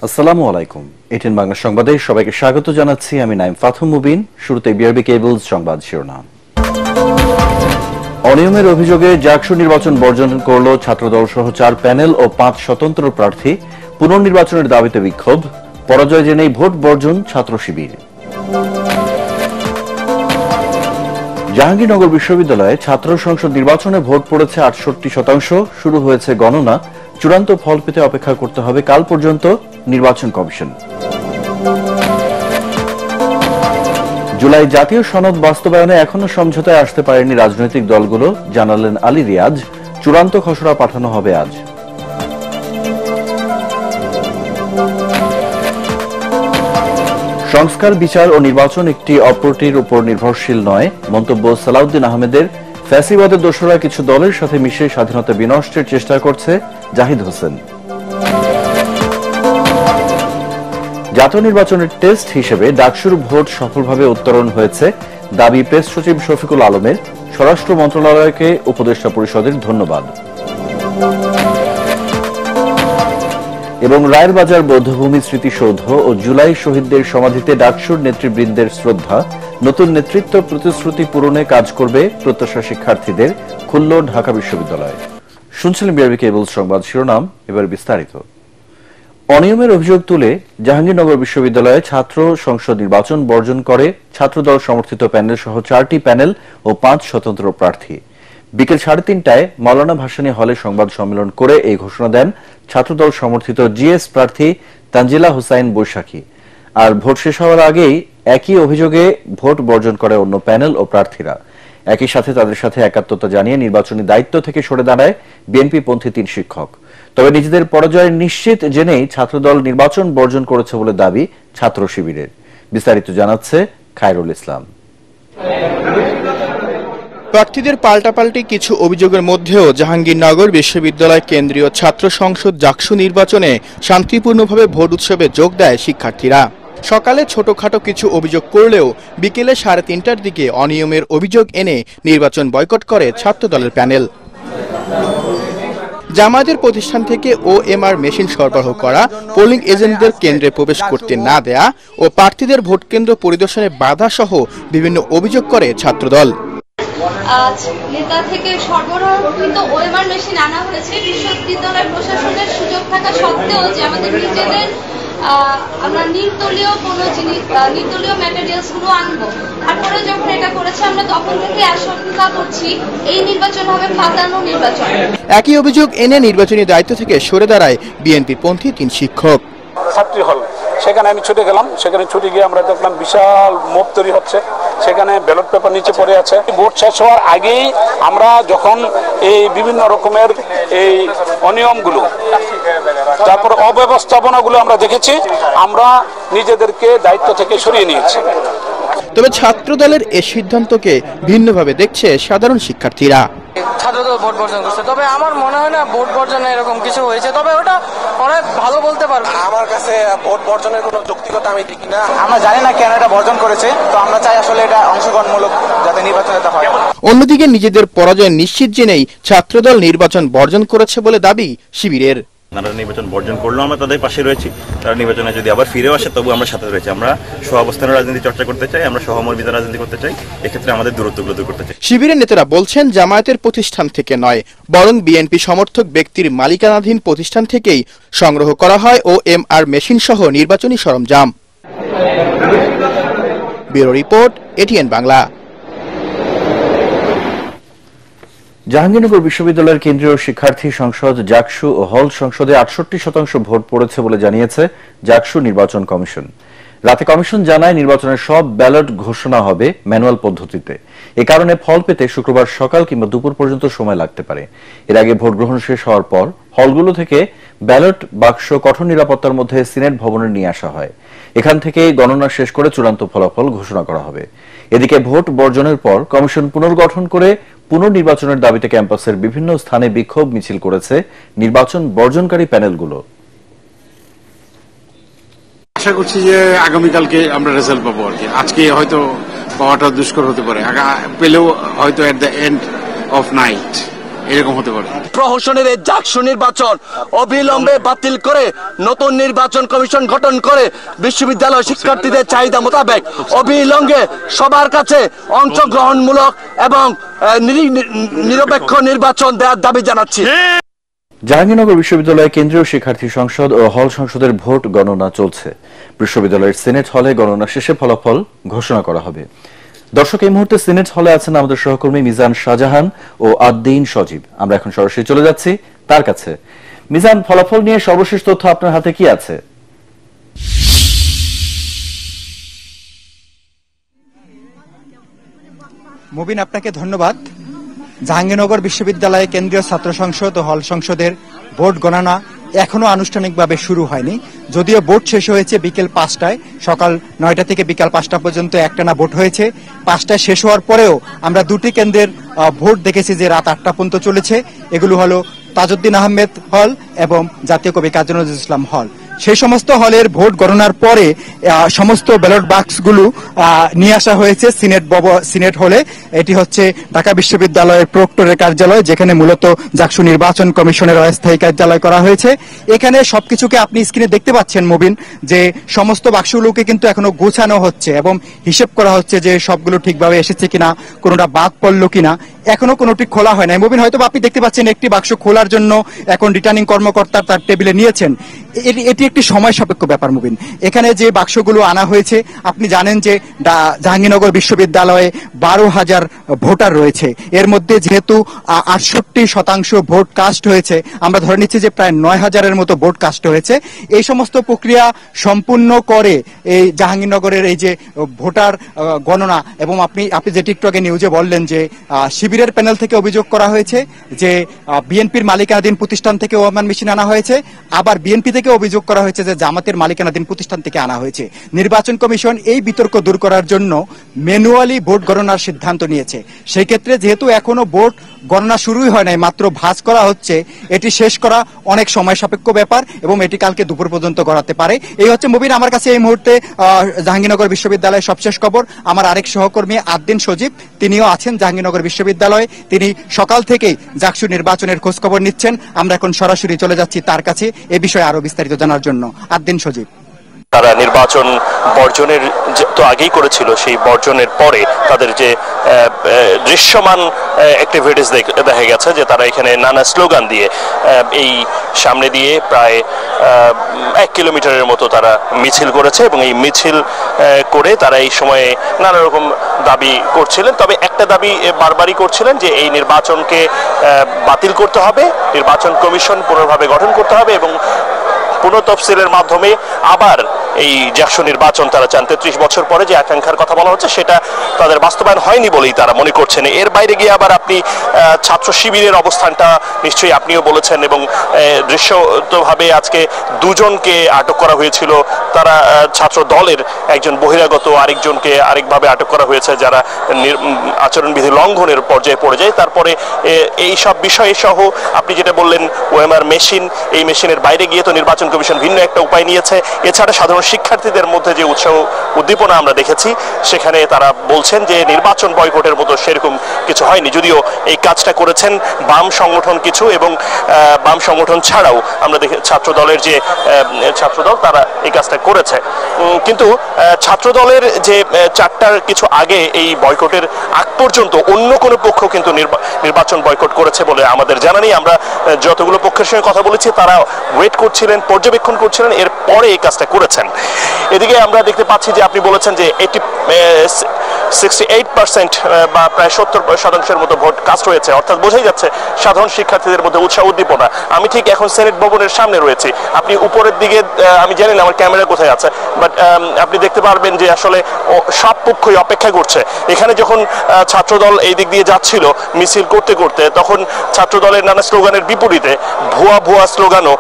আসসালামু আলাইকুম। এটিএন বাংলা সংবাদে সবাইকে স্বাগত জানাচ্ছি। আমি নাইম ফাথুম মুবিন। শুরুতে বিআরবি কেবলস সংবাদ শিরোনাম। অনিয়মের অভিযোগে জাকসু নির্বাচন বর্জন করল ছাত্রদল সহ 4 প্যানেল ও 5 স্বতন্ত্র প্রার্থী। পুনর্নির্বাচনের দাবিতে বিক্ষোভ। পরাজয় জেনেই ভোট বর্জন ছাত্র শিবির। জাহাঙ্গীরনগর বিশ্ববিদ্যালয়ে ছাত্র সংসদ নির্বাচনে ভোট পড়েছে 68%। শুরু হয়েছে গণনা। চূড়ান্ত ফল পেতে অপেক্ষা করতে হবে কাল পর্যন্ত নির্বাচন কমিশন। জুলাই জাতীয় সনদ বাস্তবায়নে এখনো সমঝোতায় আসতে পারেনি রাজনৈতিক দলগুলো, জানালেন আলী রিয়াজ। চূড়ান্ত খসড়া পাঠানো হবে আজ। সংস্কার, বিচার ও নির্বাচন একটি অপরটির উপর নির্ভরশীল নয়, মন্তব্য সালাউদ্দিন আহমেদের। ফ্যাসিবাদের দোসররা কিছু দলের সাথে মিশে স্বাধীনতা বিনষ্টের চেষ্টা করছে, জাহিদ হোসেন। জাতীয় নির্বাচনের টেস্ট হিসেবে ডাকসুর ভোট সফলভাবে উত্তরণ হয়েছে, দাবি প্রেস সচিব শফিকুল আলমের। স্বরাষ্ট্র মন্ত্রণালয়কে উপদেষ্টা পরিষদের ধন্যবাদ। এবং রায়ের বাজার বৌদ্ধভূমি স্মৃতিসৌধ ও জুলাই শহীদদের সমাধিতে ডাকসুর নেতৃবৃন্দের শ্রদ্ধা। নতুন নেতৃত্ব প্রতিশ্রুতি পূরণে কাজ করবে, প্রত্যাশা শিক্ষার্থীদের। খুলল ঢাকা বিশ্ববিদ্যালয়। শুনছিলেন বিআরবি কেবলস সংবাদ শিরোনাম, এবার বিস্তারিত। অনিয়মের অভিযোগ তুলে জাহাঙ্গীরনগর বিশ্ববিদ্যালয়ে ছাত্র সংসদ নির্বাচন বর্জন করে ছাত্রদল সমর্থিত প্যানেল সহ 4টি প্যানেল ও 5 স্বতন্ত্র প্রার্থী। বিকেল 3:30টায় মাওলানা ভাসানী হলে সংবাদ সম্মেলন করে এই ঘোষণা দেন ছাত্রদল সমর্থিত জিএস প্রার্থী তানজিলা হুসাইন বৈশাখী। আর ভোট শেষ হওয়ার আগেই একই অভিযোগে ভোট বর্জন করে অন্য প্যানেল ও প্রার্থীরা। একই সাথে তাদের সাথে একাত্মতা জানিয়ে নির্বাচনী দায়িত্ব থেকে সরে দাঁড়ায় বিএনপি পন্থী 3 শিক্ষক। তবে নিজেদের পরাজয় নিশ্চিত জেনেই ছাত্রদল নির্বাচন বর্জন করেছে বলে দাবি ছাত্র শিবিরের। বিস্তারিত জানাচ্ছে খায়রুল ইসলাম। প্রার্থীদের পাল্টাপাল্টি কিছু অভিযোগের মধ্যেও জাহাঙ্গীরনগর বিশ্ববিদ্যালয় কেন্দ্রীয় ছাত্র সংসদ জাকসু নির্বাচনে শান্তিপূর্ণভাবে ভোট উৎসবে যোগ দেয় শিক্ষার্থীরা। সকালে ছোটখাটো কিছু অভিযোগ করলেও বিকেলে 3:30টার দিকে অনিয়মের অভিযোগ এনে নির্বাচন বয়কট করে ছাত্রদলের প্যানেল। জামায়াতের প্রতিষ্ঠান থেকে ওএমআর মেশিন সরবরাহ করা, পোলিং এজেন্টদের কেন্দ্রে প্রবেশ করতে না দেয়া ও প্রার্থীদের ভোট কেন্দ্র পরিদর্শনে বাধা সহ বিভিন্ন অভিযোগ করে ছাত্রদল। নেতা থেকে সরবরাহকৃত ওএমআর মেশিন আনা হয়েছে বিশ্ববিদ্যালয় প্রশাসনের সুযোগ থাকা সত্ত্বেও, যে আমাদের নিজেদের আমরা নির্দলীয় কোনো জিনিস নির্দলীয় ম্যাটেরিয়ালস গুলো আনবো। তারপরে যখন এটা করেছে আমরা তখন থেকে আশঙ্কা করছি এই নির্বাচন হবে ফাঁদানো নির্বাচন। একই অভিযোগ এনে নির্বাচনী দায়িত্ব থেকে সরে দাঁড়ায় বিএনপি পন্থী 3 শিক্ষক। ছাত্রী হল, সেখানে আমি ছুটে গেলাম। সেখানে ছুটে গিয়ে আমরা দেখলাম বিশাল মোপ তৈরি হচ্ছে, সেখানে ব্যালট পেপার নিচে পড়ে আছে। ভোট শেষ হওয়ার আগেই আমরা যখন এই বিভিন্ন রকমের এই অনিয়মগুলো, তারপর অব্যবস্থাপনাগুলো আমরা দেখেছি, আমরা নিজেদেরকে দায়িত্ব থেকে সরিয়ে নিয়েছি। তবে ছাত্রদলের এই সিদ্ধান্তকে ভিন্নভাবে দেখছে সাধারণ শিক্ষার্থীরা। ছাত্রদল ভোট বর্জন করছে, তবে আমার মনে হয় না ভোট বর্জনে এরকম কিছু হয়েছে, তবে ওটা অনেক ভালো বলতে পারবো। আমার কাছে ভোট বর্জনের কোনো যৌক্তিকতা আমি দেখি না। আমরা জানি না কেন এটা বর্জন করেছে, তো আমরা চাই আসলে এটা অংশগ্রহণমূলক যাতে নির্বাচনে হয়। অন্যদিকে নিজেদের পরাজয় নিশ্চিত জেনেই ছাত্রদল নির্বাচন বর্জন করেছে বলে দাবি শিবিরের। তারা নির্বাচন বর্জন করলো, আমরা তাদের পাশে রয়েছি। তারা নির্বাচনে যদি আবার ফিরেও আসে তবু আমরা সাথে রয়েছি। আমরা সহাবস্থানের রাজনীতি চর্চা করতে চাই, আমরা সহমর্মিতার রাজনীতি করতে চাই। এক্ষেত্রে আমাদের দূরত্বগুলো দূর করতে চাই। শিবিরের নেতারা বলছেন জামায়াতের প্রতিষ্ঠান থেকে নয়, বরং বিএনপি সমর্থক ব্যক্তির মালিকানাধীন প্রতিষ্ঠান থেকেই সংগ্রহ করা হয় ওএমআর মেশিন সহ নির্বাচনী সরঞ্জাম। Bureau report, ATN Bangla. Jahangirnagar বিশ্ববিদ্যালয়ের কেন্দ্রীয় শিক্ষার্থী সংসদ জাকসু ও হল সংসদে 68% ভোট পড়েছে বলে জানিয়েছে জাকসু নির্বাচন কমিশন। রাতে কমিশন জানায় নির্বাচনের সব ব্যালট ঘোষণা হবে ম্যানুয়াল পদ্ধতিতে। এ কারণে ফল পেতে শুক্রবার সকাল কিংবা দুপুর পর্যন্ত সময় লাগতে পারে। এর আগে ভোট গ্রহণ শেষ হওয়ার পর হলগুলো থেকে ব্যালট বাক্স কঠোর নিরাপত্তার মধ্যে সিনেট ভবনে নিয়ে আসা হয়। এখান থেকে গণনা শেষ করে চূড়ান্ত ফলাফল ঘোষণা করা হবে। এদিকে ভোট বর্জনের পর কমিশন পুনর্গঠন করে পুনর্নির্বাচনের দাবিতে ক্যাম্পাসের বিভিন্ন স্থানে বিক্ষোভ মিছিল করেছে নির্বাচন বর্জনকারী প্যানেলগুলো। আশা করছি যে আগামীকালকে আমরা রেজাল্ট পাবো আর কি। আজকে হয়তো পাওয়াটা দুষ্কর হতে পারে, পেলেও হয়তো at the end of night এরকম হতে পারে। প্রহসনের এই জাকসু নির্বাচন অবিলম্বে বাতিল করে নতুন নির্বাচন কমিশন গঠন করে বিশ্ববিদ্যালয় শিক্ষার্থীদের চাহিদা মোতাবেক অবিলম্বে সবার কাছে অংশগ্রহণমূলক এবং নিরপেক্ষ নির্বাচন দেওয়ার দাবি জানাচ্ছি। জাহাঙ্গীরনগর বিশ্ববিদ্যালয়ে কেন্দ্রীয় শিক্ষার্থী সংসদ ও হল সংসদের ভোট গণনা চলছে। বিশ্ববিদ্যালয়ের সিনেট হলে গণনা শেষে ফলাফল ঘোষণা করা হবে। দর্শক, এই মুহূর্তে সিনেট হলে আছেন আমাদের সহকর্মী মিজান শাহজাহান ও আদ্দিন সজীব। আমরা এখন সরাসরি চলে যাচ্ছি তার কাছে। মিজান, ফলাফল নিয়ে সর্বশেষ তথ্য আপনার হাতে কি আছে? মুবিন, আপনাকে ধন্যবাদ। জাহাঙ্গীরনগর বিশ্ববিদ্যালয়ে কেন্দ্রীয় ছাত্র সংসদ ও হল সংসদের ভোট গণনা এখনো আনুষ্ঠানিকভাবে শুরু হয়নি, যদিও ভোট শেষ হয়েছে বিকেল 5টায়। সকাল 9টা থেকে বিকাল 5টা পর্যন্ত একটানা ভোট হয়েছে। 5টায় শেষ হওয়ার পরেও আমরা দুটি কেন্দ্রের ভোট দেখেছি যে রাত 8টা পর্যন্ত চলেছে। এগুলো হলো তাজউদ্দিন আহমেদ হল এবং জাতীয় কবি কাজী নজরুল ইসলাম হল। সেই সমস্ত হলের ভোট গণনার পরে সমস্ত ব্যালট বাক্সগুলো নিয়ে আসা হয়েছে সিনেট হলে। এটি হচ্ছে ঢাকা বিশ্ববিদ্যালয়ের প্রক্টরের কার্যালয়, যেখানে মূলত জাকসু নির্বাচন কমিশনের অস্থায়ী কার্যালয় করা হয়েছে। এখানে সবকিছুকে আপনি স্ক্রিনে দেখতে পাচ্ছেন মুবিন, যে সমস্ত বাক্সগুলোকে কিন্তু এখনো গোছানো হচ্ছে এবং হিসেব করা হচ্ছে যে সবগুলো ঠিকভাবে এসেছে কিনা, কোনোটা বাদ পড়লো কিনা। এখনো কোনোটি খোলা হয় নাই মুবিন। হয়তো আপনি দেখতে পাচ্ছেন একটি বাক্স খোলার জন্য এখন রিটার্নিং কর্মকর্তা তার টেবিলে নিয়েছেন। এটি একটি সময় সাপেক্ষ ব্যাপার মুবিন। এখানে যে বাক্সগুলো আনা হয়েছে, আপনি জানেন যে জাহাঙ্গীরনগর বিশ্ববিদ্যালয়ে 12,000 ভোটার রয়েছে। এর মধ্যে যেহেতু 68% ভোট কাস্ট হয়েছে, আমরা ধরে নিচ্ছি যে প্রায় 9,000-এর মতো ভোট কাস্ট হয়েছে। এই সমস্ত প্রক্রিয়া সম্পূর্ণ করে এই জাহাঙ্গীরনগরের এই যে ভোটার গণনা, এবং আপনি যে টিকটকে নিউজে বললেন যে শিবিরের প্যানেল থেকে অভিযোগ করা হয়েছে যে বিএনপির মালিকানাধীন প্রতিষ্ঠান থেকে ওয়ামান মেশিন আনা হয়েছে, আবার বিএনপি থেকে অভিযোগ করা হয়েছে যে জামাতের মালিকানাধীন প্রতিষ্ঠান থেকে আনা হয়েছে। নির্বাচন কমিশন এই বিতর্ক দূর করার জন্য ম্যানুয়ালি ভোট গণনার সিদ্ধান্ত নিয়েছে। সেই ক্ষেত্রে যেহেতু এখনো ভোট গণনা শুরুই হয় নাই, মাত্র ভাঁজ করা হচ্ছে, এটি শেষ করা অনেক সময় সাপেক্ষ ব্যাপার এবং এটি কালকে দুপুর পর্যন্ত গড়াতে পারে। এই হচ্ছে মুবিন আমার কাছে এই মুহূর্তে জাহাঙ্গীরনগর বিশ্ববিদ্যালয়ের সবশেষ খবর। আমার আরেক সহকর্মী আদ্দিন সজীব, তিনিও আছেন জাহাঙ্গীরনগর বিশ্ববিদ্যালয়ে। তিনি সকাল থেকেই জাকসু নির্বাচনের খোঁজ খবর নিচ্ছেন। আমরা এখন সরাসরি চলে যাচ্ছি তার কাছে এ বিষয়ে আরো বিস্তারিত জানার জন্য। আদ্দিন সজীব। তারা নির্বাচন বর্জনের তো আগেই করেছিল, সেই বর্জনের পরে তাদের যে দৃশ্যমান অ্যাক্টিভিটিস দেখা গেছে যে তারা এখানে নানা স্লোগান দিয়ে এই সামনে দিয়ে প্রায় 1 কিলোমিটারের মতো তারা মিছিল করেছে এবং এই মিছিল করে তারা এই সময়ে নানা রকম দাবি করছিলেন। তবে একটা দাবি বারবারই করছিলেন যে এই নির্বাচনকে বাতিল করতে হবে, নির্বাচন কমিশন পুনর্ভাবে গঠন করতে হবে এবং পুনঃতফসিলের মাধ্যমে আবার এই জাকসু নির্বাচন তারা চান। 33 বছর পরে যে আকাঙ্ক্ষার কথা বলা হচ্ছে সেটা তাদের বাস্তবায়ন হয়নি বলেই তারা মনে করছেন। এর বাইরে গিয়ে আবার আপনি ছাত্র শিবিরের অবস্থানটা নিশ্চয়ই আপনিও বলেছেন এবং দৃশ্যতভাবে আজকে 2জনকে আটক করা হয়েছিল। তারা ছাত্র দলের একজন বহিরাগত, আরেকজনকে আরেকভাবে আটক করা হয়েছে যারা আচরণবিধি লঙ্ঘনের পর্যায়ে পড়ে যায়। তারপরে এই সব বিষয় সহ আপনি যেটা বললেন ওএমআর মেশিন, এই মেশিনের বাইরে গিয়ে তো নির্বাচন কমিশন ভিন্ন একটা উপায় নিয়েছে। এছাড়া সাধারণ শিক্ষার্থীদের মধ্যে যে উৎসাহ উদ্দীপনা আমরা দেখেছি, সেখানে তারা বলছেন যে নির্বাচন বয়কটের মতো সেরকম কিছু হয়নি, যদিও এই কাজটা করেছেন বাম সংগঠন কিছু এবং বাম সংগঠন ছাড়াও আমরা দেখি ছাত্র দলের যে ছাত্রদল তারা এই কাজটা করেছে। কিন্তু ছাত্র দলের যে 4টার কিছু আগে এই বয়কটের আগ পর্যন্ত অন্য কোনো পক্ষ কিন্তু নির্বাচন বয়কট করেছে বলে আমাদের জানা নেই। আমরা যতগুলো পক্ষের সঙ্গে কথা বলেছি তারা ওয়েট করছিলেন, পর্যবেক্ষণ করছিলেন, এর পরে এই কাজটা করেছেন। এদিকে আমরা দেখতে পাচ্ছি যে আপনি বলেছেন যে 68% বা প্রায় 70% মতো ভোট কাস্ট হয়েছে, অর্থাৎ বোঝাই যাচ্ছে সাধারণ শিক্ষার্থীদের মধ্যে উৎসাহ উদ্দীপনা। আমি ঠিক এখন সেনেট ভবনের সামনে রয়েছি, আপনি উপরের দিকে, আমি জানি না আমার ক্যামেরা কোথায় আছে, বাট আপনি দেখতে পারবেন যে আসলে সব পক্ষই অপেক্ষা করছে। এখানে যখন ছাত্রদল এই দিক দিয়ে যাচ্ছিল মিছিল করতে করতে, তখন ছাত্রদলের নানা স্লোগানের বিপরীতে ভুয়া ভুয়া স্লোগানও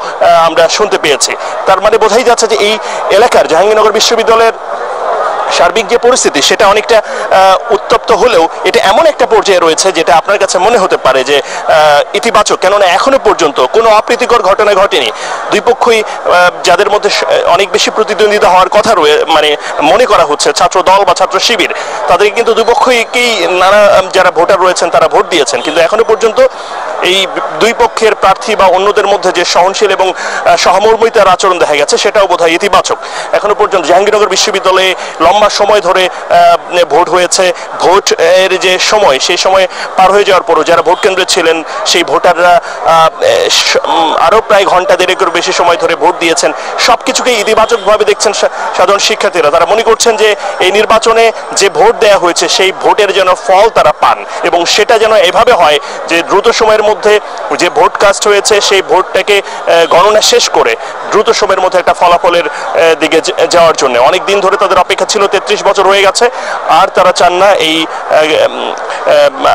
আমরা শুনতে পেয়েছি। তার মানে বোঝাই যাচ্ছে যে এই এলাকার জাহাঙ্গীরনগর বিশ্ববিদ্যালয়ের সার্বিক যে পরিস্থিতি সেটা অনেকটা উত্তপ্ত হলেও এটা এমন একটা পর্যায়ে রয়েছে যেটা আপনার কাছে মনে হতে পারে যে ইতিবাচক, কেননা এখনো পর্যন্ত কোনো অপ্রীতিকর ঘটনা ঘটেনি। দুই পক্ষই যাদের মধ্যে অনেক বেশি প্রতিদ্বন্দ্বিতা হওয়ার কথা মানে মনে করা হচ্ছে, ছাত্র দল বা ছাত্র শিবির, তাদেরকে কিন্তু দুই পক্ষকেই নানা যারা ভোটার রয়েছেন তারা ভোট দিয়েছেন, কিন্তু এখনো পর্যন্ত এই দুই পক্ষের প্রার্থী বা অন্যদের মধ্যে যে সহনশীল এবং সহমর্মিতার আচরণ দেখা গেছে সেটাও বোধহয় ইতিবাচক। এখনো পর্যন্ত জাহাঙ্গীরনগর বিশ্ববিদ্যালয়ে লম্বা সময় ধরে ভোট হয়েছে। ভোট এর যে সময়, সেই সময় পার হয়ে যাওয়ার পরও যারা ভোট কেন্দ্রে ছিলেন সেই ভোটাররা আরও প্রায় ঘন্টা দেড়েকের বেশি সময় ধরে ভোট দিয়েছেন। সবকিছুকে ইতিবাচকভাবে দেখছেন সাধারণ শিক্ষার্থীরা। তারা মনে করছেন যে এই নির্বাচনে যে ভোট দেওয়া হয়েছে সেই ভোটের যেন ফল তারা পান, এবং সেটা যেন এভাবে হয় যে দ্রুত সময়ের মধ্যে যে ভোট কাস্ট হয়েছে সেই ভোটটাকে গণনা শেষ করে দ্রুত সময়ের মধ্যে একটা ফলাফলের দিকে যাওয়ার জন্য। অনেক দিন ধরে তাদের অপেক্ষা ছিল, 33 বছর হয়ে গেছে, আর তারা চান না এই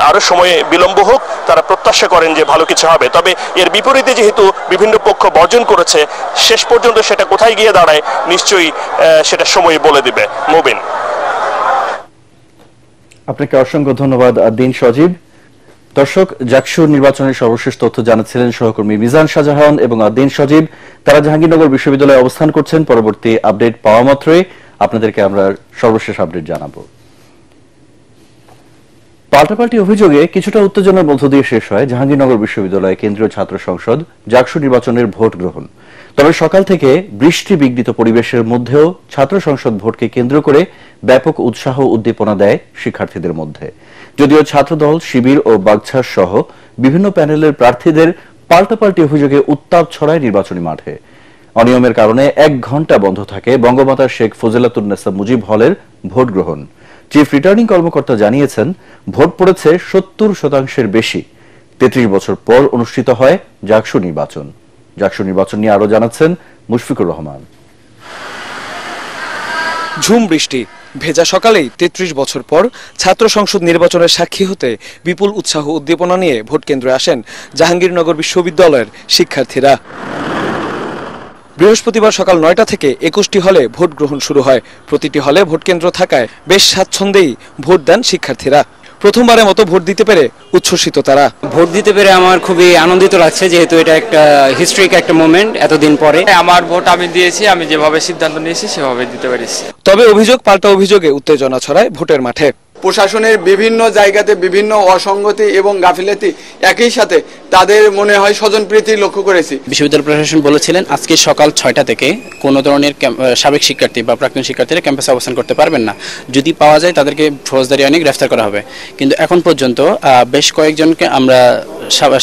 আরো সময় বিলম্ব হোক। তারা প্রত্যাশা করেন যে ভালো কিছু হবে। তবে এর বিপরীতে যেহেতু বিভিন্ন পক্ষ বর্জন করেছে, শেষ পর্যন্ত সেটা কোথায় গিয়ে দাঁড়ায় নিশ্চয়ই সেটা সময় বলে দিবে। মুবিন, আপনাকে অসংখ্য ধন্যবাদ দিন সজীব। দর্শক, জাকসু নির্বাচনের সর্বশেষ তথ্য জানাচ্ছিলেন সহকর্মী মিজান শাহজাহান এবং দিন সজীব। তারা জাহাঙ্গীরনগর বিশ্ববিদ্যালয়ে অবস্থান করছেন। পরবর্তী আপডেট পাওয়া মাত্রই আপনাদেরকে আমরা সর্বশেষ আপডেট জানাবো। পাল্টাপাল্টি অভিযোগে কিছুটা উত্তেজনার মধ্য দিয়ে শেষ হয় জাহাঙ্গীরনগর বিশ্ববিদ্যালয় কেন্দ্রীয় ছাত্র সংসদ জাকসু নির্বাচনের ভোট গ্রহণ। তবে সকাল থেকে বৃষ্টি বিঘ্নিত পরিবেশের মধ্যেও ছাত্র সংসদ ভোটকে কেন্দ্র করে ব্যাপক উৎসাহ উদ্দীপনা দেয় শিক্ষার্থীদের মধ্যে। যদিও ছাত্রদল, শিবির ও বাগছার সহ বিভিন্ন প্যানেলের প্রার্থীদের পাল্টাপাল্টি অভিযোগে উত্তাপ ছড়ায় নির্বাচনী মাঠে। অনিয়মের কারণে 1 ঘণ্টা বন্ধ থাকে বঙ্গমাতা শেখ ফজিলাতুন্নেসা মুজিব হলের ভোট গ্রহণ। চিফ রিটার্নিং কর্মকর্তা জানিয়েছেন, ভোট পড়েছে 70% বেশি। 33 বছর পর অনুষ্ঠিত হয় জাকসু নির্বাচন। জাকসু নির্বাচন নিয়ে আরো জানাচ্ছেন মুশফিকুর রহমান। ঝুম বৃষ্টি ভেজা সকালেই 33 বছর পর ছাত্র সংসদ নির্বাচনের সাক্ষী হতে বিপুল উৎসাহ উদ্দীপনা নিয়ে ভোট কেন্দ্রে আসেন জাহাঙ্গীরনগর বিশ্ববিদ্যালয়ের শিক্ষার্থীরা। বৃহস্পতিবার সকাল 9টা থেকে 21টি হলে ভোট গ্রহণ শুরু হয়। প্রতিটি হলে ভোট কেন্দ্র থাকায় বেশ স্বাচ্ছন্দ্যেই ভোট দেন শিক্ষার্থীরা। প্রথমবারের মতো ভোট দিতে পেরে উচ্ছ্বসিত তারা। ভোট দিতে পেরে আমার খুবই আনন্দিত লাগছে, যেহেতু এটা একটা হিস্ট্রিক একটা মোমেন্ট এতদিন পরে। আমার ভোট আমি দিয়েছি, আমি যেভাবে সিদ্ধান্ত নিয়েছি সেভাবে দিতে পেরেছি। তবে অভিযোগ পাল্টা অভিযোগে উত্তেজনা ছড়ায় ভোটের মাঠে। প্রশাসনের বিভিন্ন জায়গাতে বিভিন্ন অসঙ্গতি এবং গাফিলতি একই সাথে তাদের মনে হয় স্বজনপ্রীতি লক্ষ্য করেছি। বিশ্ববিদ্যালয় প্রশাসন বলেছিলেন আজকে সকাল 6টা থেকে কোনো ধরনের সাবেক শিক্ষার্থী বা প্রাক্তন শিক্ষার্থীরা ক্যাম্পাসে অবস্থান করতে পারবেন না। যদি পাওয়া যায় তাদেরকে ফৌজদারি আইনে গ্রেফতার করা হবে। কিন্তু এখন পর্যন্ত বেশ কয়েকজনকে আমরা